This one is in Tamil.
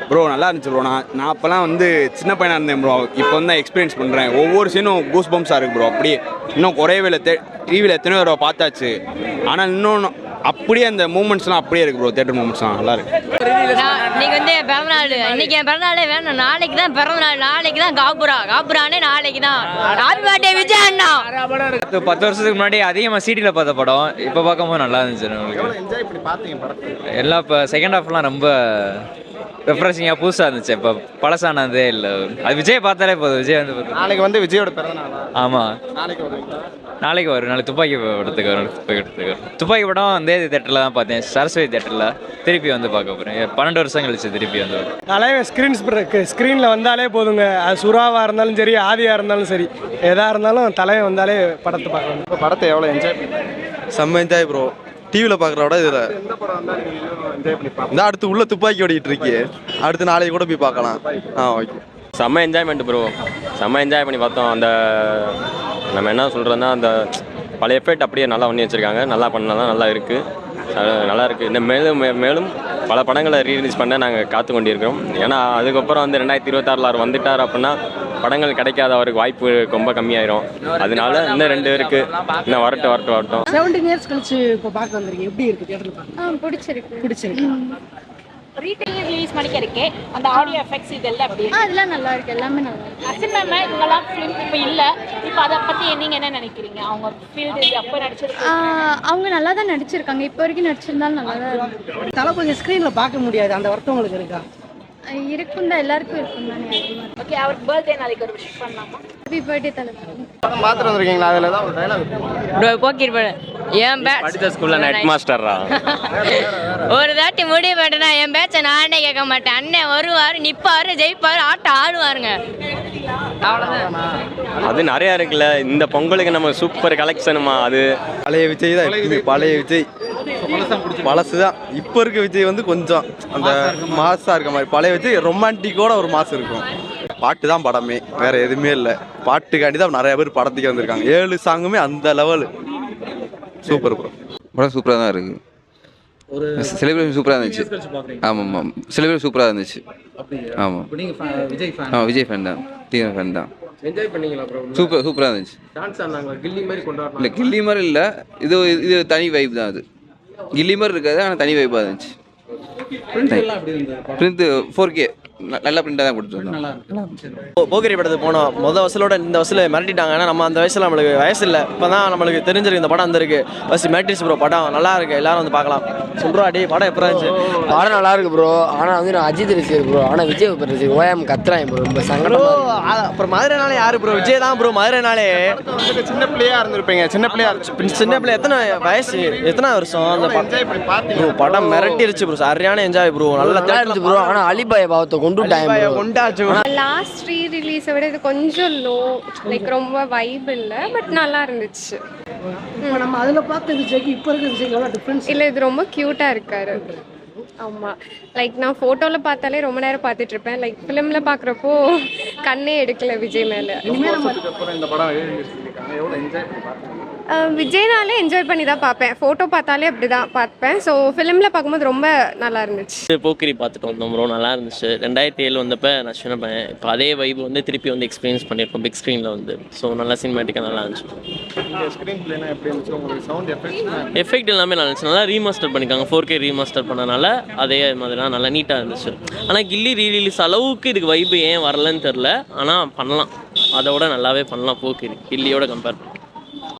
ப்ரோ நல்லா இருந்துச்சு ப்ரோ. நான் அப்போலாம் வந்து சின்ன பையனாக இருந்தேன் ப்ரோ. இப்போ வந்து எக்ஸ்பீரியன்ஸ் பண்ணுறேன். ஒவ்வொரு சீனும் கூஸ் பம்ப்ஸாக இருக்குது ப்ரோ. அப்படியே இன்னும் குறையவே இல்லை. டிவியில் எத்தனையோ தடவை பார்த்தாச்சு. ஆனால் இன்னொன்று அப்படியே அந்த மூமெண்ட்ஸ்லாம் அப்படியே இருக்குது ப்ரோ. தேட்டர் மூமெண்ட்ஸ்லாம் நல்லா இருக்கு. இன்னைக்கு வந்து பிறந்தநாள். இன்னைக்கு என் பிறந்தநாளே வேணும். நாளைக்கு தான் பிறந்தநாள். நாளைக்கு தான் காப்புரானே நாளைக்கு தான். ஹாப்பி பர்த்டே விஜய் அண்ணா. 10 வருஷத்துக்கு முன்னாடி அதிகமாக சிடியில் பார்த்த படம். இப்போ பார்க்கும்போது நல்லா இருந்துச்சு. எல்லாம் இப்போ செகண்ட் ஹாஃப்லாம் ரொம்ப ரெஃப்ரெஷிங்காக புதுசாக இருந்துச்சு. இப்போ பழசானதே இல்லை. அது விஜய் பார்த்தாலே போதும். விஜய் வந்து நாளைக்கு வந்து விஜயோட பிறந்தநாள். ஆமாம், நாளைக்கு வரும். நாளைக்கு துப்பாக்கி படத்துக்கு வரும். துப்பாக்கி படம் வந்து தேட்டரில் தான் பார்த்தேன், சரஸ்வதி தேட்டரில். திருப்பி வந்து பார்க்க போகிறேன். 12 வருஷம் கழிச்சு திருப்பி வந்து தலைவன் ஸ்க்ரீனில் வந்தாலே போதுங்க. அது சுறாவாக இருந்தாலும் சரி, ஆதியாக இருந்தாலும் சரி, எதாக இருந்தாலும் தலைவன் வந்தாலே படத்தை பார்க்கணும். இப்போ படத்தை எவ்வளோ என்ஜாய் செம்ம என்ஜாய் ப்ரோ. டிவியில் பார்க்குற விட இதில் எந்த படம் வந்தால் என்ஜாய் பண்ணி பார்க்கலாம்? இந்த அடுத்து உள்ள துப்பாக்கி ஓடிட்டு இருக்கு. அடுத்து நாளைக்கு கூட போய் பார்க்கலாம். ஓகே. செம்ம என்ஜாய்மெண்ட் ப்ரோ. செம்ம என்ஜாய் பண்ணி பார்த்தோம். அந்த நம்ம என்ன சொல்கிறோன்னா, அந்த பழைய எஃபெக்ட் அப்படியே நல்லா பண்ணி வச்சுருக்காங்க. நல்லா பண்ணலாம், நல்லா இருக்குது. நல்லா இருக்குது. இந்த மேலும் பல படங்களை ரீரிலீஸ் பண்ண நாங்கள் காத்து கொண்டிருக்கிறோம். ஏன்னா அதுக்கப்புறம் வந்து 2026 அவர் வந்துட்டார் அப்படின்னா படங்கள் கிடைக்காத அவருக்கு வாய்ப்பு ரொம்ப கம்மியாயிரும். அதனால இன்னும் 2 இருக்குது. இன்னும் வரட்டும். 17 இயர்ஸ் கழிச்சு இப்போ பார்க்க வந்திருக்கீங்க. எப்படி இருக்குது தியேட்டரில்? பிடிச்சிருக்கு. ரீடெய்லிங் ரிலீஸ் பண்ணிக்க இருக்கே, அந்த ஆடியோ எஃபெக்ட்ஸ் இதெல்லாம் அப்படி அதெல்லாம் நல்லா இருக்கு. எல்லாமே நல்லா இருக்கு. அசின் மேம் இவங்கெல்லாம் ஃபிலிம் இப்போ இல்லை. இப்போ அதை பற்றி நீங்கள் என்ன நினைக்கிறீங்க? அவங்க ஃபீல்டு அப்போ நடிச்சிருக்காங்க. அவங்க நல்லா தான் நடிச்சிருக்காங்க. இப்போ வரைக்கும் நடிச்சிருந்தாலும் நல்லா தான் இருக்கும். தளபதி ஸ்க்ரீனில் பார்க்க முடியாது, அந்த வருத்தம் உங்களுக்கு இருக்கா? இருக்கும் தான், எல்லாருக்கும் இருக்கும் தானே. ஓகே, அவருக்கு பர்த்டே நாளைக்கு ஒரு விஷயம் பண்ணலாமா? ஹாப்பி பர்த்டே தளபதி. படம் பார்த்துட்டு வந்திருக்கீங்களா? அதில் தான் ஒரு டைலாக் ப்ரோ போக்கிர் படம் என் பேட்ச் படித்த ஸ்கூலில் ஹெட் மாஸ்டரா ஒரு தாட்டி முடிவு பண்ணிட்டேன்னா என் பேட்சை நானே கேட்க மாட்டேன். அண்ணன் வருவார், நிற்பார், ஜெயிப்பார், ஆட்டம் ஆடுவாருங்க. அது நிறையா இருக்குல்ல. இந்த பொங்கலுக்கு நம்ம சூப்பர் கலெக்ஷனுமா. அது பழைய விஜய் தான். பழைய விஜய் பழசு தான். இப்போ இருக்க விஜய் வந்து கொஞ்சம் அந்த மாசாக இருக்க மாதிரி. பழைய விஜய் ரொமான்டிக்கோட ஒரு மாசம் இருக்கும். பாட்டு தான் படமே, வேற எதுவுமே இல்லை. பாட்டுக்காண்டி தான் நிறைய பேர் படத்துக்கு வந்திருக்காங்க. 7 சாங்குமே அந்த லெவலு. Super bro. படம் சூப்பராக தான் இருக்குது. ஒரு செலிப்ரேஷன் சூப்பராக இருந்துச்சு. ஆமாம், செலிப்ரேஷன் சூப்பராக இருந்துச்சு. ஆமாம், விஜய் ஃபேன் தான். தீவிர ஃபேன் தான். என்ஜாய் பண்ணீங்களா ப்ரோ? சூப்பராக இருந்துச்சு. டான்ஸ் ஆனாங்களா? கில்லி மாதிரி கொண்டாடுறாங்க. இல்லை, கில்லி மாதிரி இல்லை. இது தனி வைப் தான். அது கில்லி மாதிரி இருக்காது, ஆனால் தனி வைப்பாக இருந்துச்சு. பிரிண்ட் 4K நல்லா பிரிண்டாக தான் கொடுத்துருந்தோம். போக்கிரி படத்துக்கு போனோம். வசூலோட இந்த வசூல் மிரட்டிட்டாங்க. ஏன்னா நம்ம அந்த வயசில் நம்மளுக்கு வயசு இல்லை. இப்போ தான் நம்மளுக்கு தெரிஞ்சிருக்கு இந்த படம் வந்திருக்கு. ஃபஸ்ட்டு மிரட்டிச்சு ப்ரோ. படம் நல்லா இருக்குது. எல்லாரும் வந்து பார்க்கலாம். சொல்கிறோம் அடி படம் எப்போ இருந்துச்சு? படம் நல்லா இருக்கு ப்ரோ. ஆனால் வந்து நான் அஜித் ரசிகர் ப்ரோ. ஆனால் விஜய் ரசிகர் ஓயாம கத்துறாங்க ப்ரோ. ரொம்ப சங்கடம். அப்புறம் மதுரைனாலே யார் ப்ரோ? விஜய் தான் ப்ரோ. மதுரைனாலே சின்ன பிள்ளையா இருந்திருப்பீங்க. சின்ன பிள்ளை எத்தனை வயசு, எத்தனை வருஷம் அந்த என்ஜாய் பண்ணி பார்த்தீங்க ப்ரோ? படம் மிரட்டிருச்சு ப்ரோ. சரியான என்ஜாய் ப்ரோ. நல்லா இருந்துச்சு ப்ரோ. ஆனால் அலிபாய் பாவத்தை கொண்டாச்சு. லாஸ்ட் ரீ-ரிலீஸை விட இது கொஞ்சம் லோ, லைக் ரொம்ப வைப் இல்லை, பட் நல்லா இருந்துச்சு. இப்போ நம்ம அதில் பார்த்த விஜய்க்கு இப்போ இருக்க விஜய்க்கு எவ்வளோ டிஃப்ரென்ஸ்? இல்லை, இது ரொம்ப க்யூட்டாக இருக்காரு. ஆமாம், லைக் நான் ஃபோட்டோவில் பார்த்தாலே ரொம்ப நேரம் பார்த்துட்டு இருப்பேன். லைக் ஃபிலிமில் பார்க்குறப்போ கண்ணே எடுக்கல விஜய் மேலே. இந்த படம் எவ்வளோ என்ஜாய் பண்ணி பார்த்தீங்க? விஜய்னாலே என்ஜாய் பண்ணி தான் பார்ப்பேன். ஃபோட்டோ பார்த்தாலே அப்படி தான் பார்ப்பேன். ஸோ ஃபிலிமில் பார்க்கும்போது ரொம்ப நல்லா இருந்துச்சு. போக்கிரி பார்த்துட்டு வந்தோம் ப்ரோ. நல்லா இருந்துச்சு. 2007 வந்தப்போ நான் சின்ன பையன். இப்போ அதே வைப் வந்து திருப்பி வந்து எக்ஸ்பீரியன்ஸ் பண்ணியிருக்கோம் பிக் ஸ்க்ரீனில் வந்து. ஸோ நல்லா சினிமேட்டிக்காக நல்லா இருந்துச்சு. எஃபெக்ட் எல்லாமே நல்லா இருந்துச்சு. நல்லா ரீமாஸ்டர் பண்ணியிருக்காங்க. 4K ரீமாஸ்டர் பண்ணனால அதே மாதிரிலாம் நல்லா நீட்டாக இருந்துச்சு. ஆனால் கில்லி ரீரிலீஸ் அளவுக்கு இதுக்கு வைப்பு ஏன் வரலன்னு தெரில. ஆனால் பண்ணலாம், அதோட நல்லாவே பண்ணலாம் போக்கிரி கில்லியோட கம்பேர்.